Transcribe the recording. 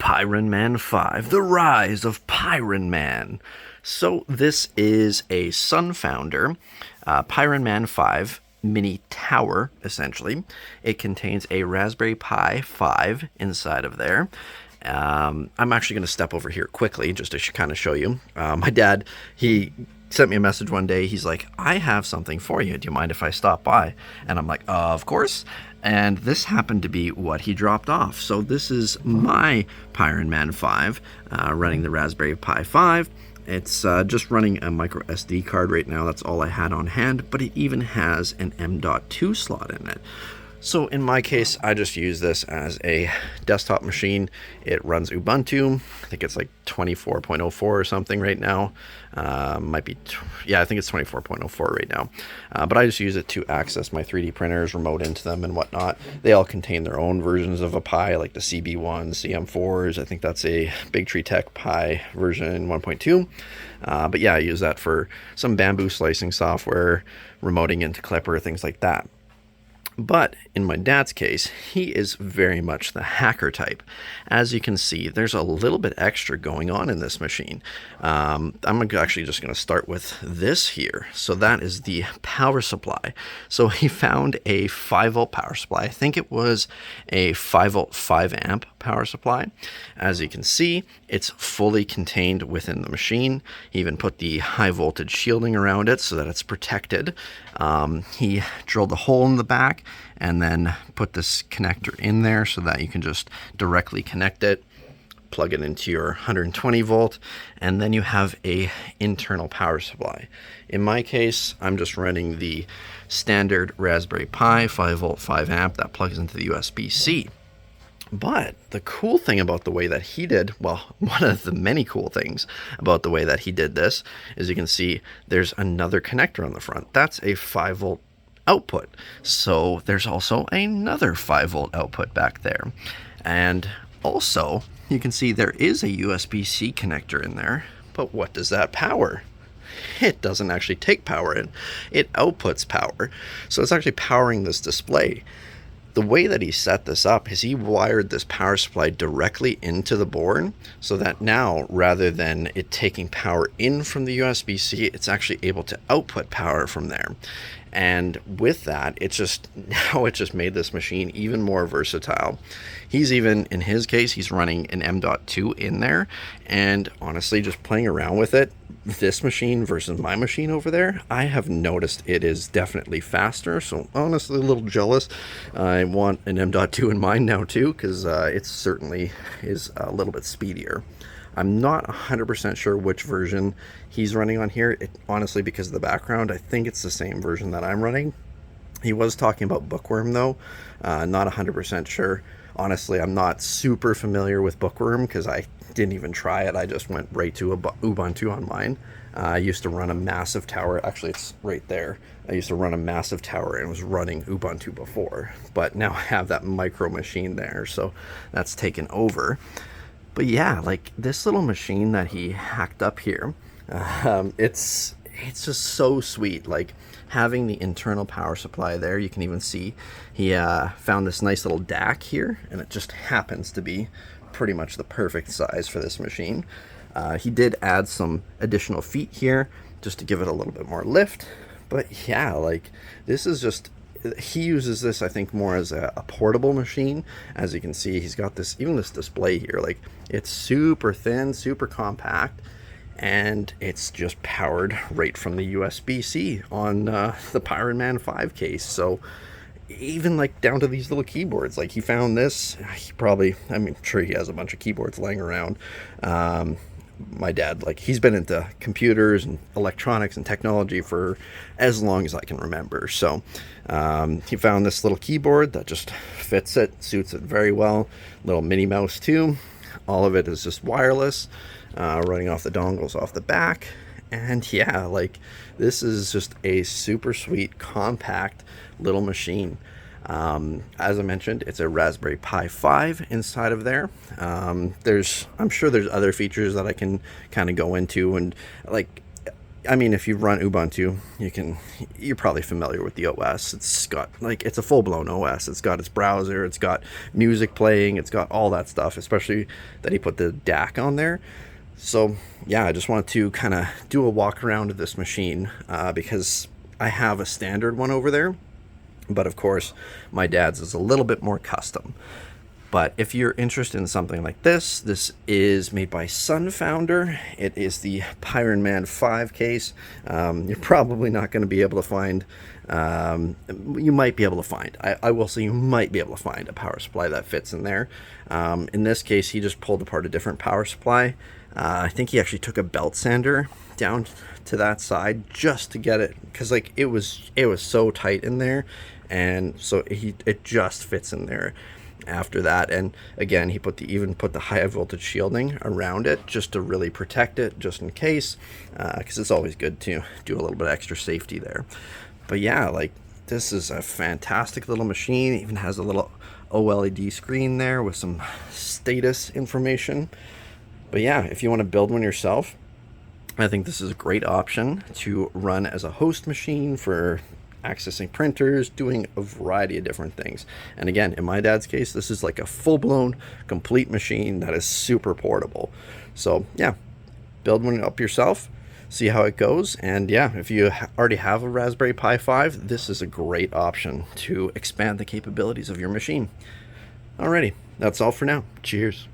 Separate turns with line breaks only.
Pyron Man 5, the Rise of Pyron Man. So this is a Sunfounder Pyron Man 5 mini tower, essentially. It contains a Raspberry Pi 5 inside of there. I'm actually going to step over here quickly just to kind of show you. My dad, he sent me a message one day. He's like, I have something for you. Do you mind if I stop by? And I'm like, of course. And this happened to be what he dropped off. So this is my Pyron Man 5 running the Raspberry Pi 5. It's just running a micro SD card right now. That's all I had on hand, but it even has an M.2 slot in it. So in my case, I just use this as a desktop machine. It runs Ubuntu. I think it's like 24.04 or something right now. Might be, yeah, I think it's 24.04 right now. But I just use it to access my 3D printers, remote into them and whatnot. They all contain their own versions of a Pi, like the CB1, CM4s. I think that's a Big Tree Tech Pi version 1.2. But yeah, I use that for some bamboo slicing software, remoting into Clipper, things like that. But in my dad's case, he is very much the hacker type. As you can see, there's a little bit extra going on in this machine. I'm actually just going to start with this here. So that is the power supply. So he found a 5-volt power supply. I think it was a 5-volt 5-amp power supply. As you can see, it's fully contained within the machine. He even put the high voltage shielding around it so that it's protected. He drilled a hole in the back and then put this connector in there so that you can just directly connect it, plug it into your 120 volt, and then you have a internal power supply. In my case, I'm just running the standard Raspberry Pi 5-volt 5-amp that plugs into the USB-C. But the cool thing about the way that he did, well, one of the many cool things about the way that he did this is you can see there's another connector on the front. That's a 5-volt output. So there's also another 5-volt output back there. And also, you can see there is a USB-C connector in there. But what does that power? It doesn't actually take power in. It outputs power. So it's actually powering this display. The way that he set this up is he wired this power supply directly into the board so that now, rather than it taking power in from the USB-C, it's actually able to output power from there. And with that, it just made this machine even more versatile. He's even, in his case, he's running an M.2 in there. And honestly, just playing around with it, this machine versus my machine over there, I have noticed it is definitely faster. So honestly, a little jealous. I want an M.2 in mine now too, because it certainly is a little bit speedier. I'm not 100% sure which version he's running on here. Honestly, because of the background, I think it's the same version that I'm running. He was talking about Bookworm though. Not 100% sure. Honestly, I'm not super familiar with Bookworm because I didn't even try it. I just went right to Ubuntu on mine. I used to run a massive tower. Actually, it's right there. I used to run a massive tower and was running Ubuntu before. But now I have that micro machine there, so that's taken over. But yeah, like this little machine that he hacked up here, it's just so sweet. Like having the internal power supply there, you can even see he found this nice little DAC here, and it just happens to be pretty much the perfect size for this machine. He did add some additional feet here just to give it a little bit more lift. But yeah, like this is just, he uses this, I think, more as a portable machine. As you can see, he's got this, even this display here, like it's super thin, super compact, and it's just powered right from the USB-C on the Pyron Man 5 case. So even like down to these little keyboards, like he found this, he probably, I'm sure he has a bunch of keyboards laying around. My dad, like he's been into computers and electronics and technology for as long as I can remember. So he found this little keyboard that just fits it, suits it very well. Little mini mouse too. All of it is just wireless, running off the dongles off the back. And yeah, like this is just a super sweet, compact little machine. As I mentioned, it's a Raspberry Pi 5 inside of there. I'm sure there's other features that I can kind of go into, and like I mean, if you run Ubuntu, you're probably familiar with the OS. It's got like, it's a full-blown OS. It's got its browser, it's got music playing, it's got all that stuff, especially that he put the DAC on there. So yeah, I just wanted to kind of do a walk around of this machine, because I have a standard one over there, but of course my dad's is a little bit more custom. But if you're interested in something like this is made by Sunfounder. It is the Pyron Man 5 case. You're probably not going to be able to find, you might be able to find, I will say you might be able to find a power supply that fits in there. In this case, he just pulled apart a different power supply. I think he actually took a belt sander down to that side just to get it, because like it was so tight in there, and so it just fits in there after that. And again, he even put the high voltage shielding around it just to really protect it, just in case, because it's always good to do a little bit of extra safety there. But yeah, like, this is a fantastic little machine. It even has a little OLED screen there with some status information. But yeah, if you want to build one yourself, I think this is a great option to run as a host machine for accessing printers, doing a variety of different things. And again, in my dad's case, this is like a full-blown complete machine that is super portable. So yeah, build one up yourself, see how it goes. And yeah, if you already have a Raspberry Pi 5, this is a great option to expand the capabilities of your machine. Alrighty, that's all for now. Cheers.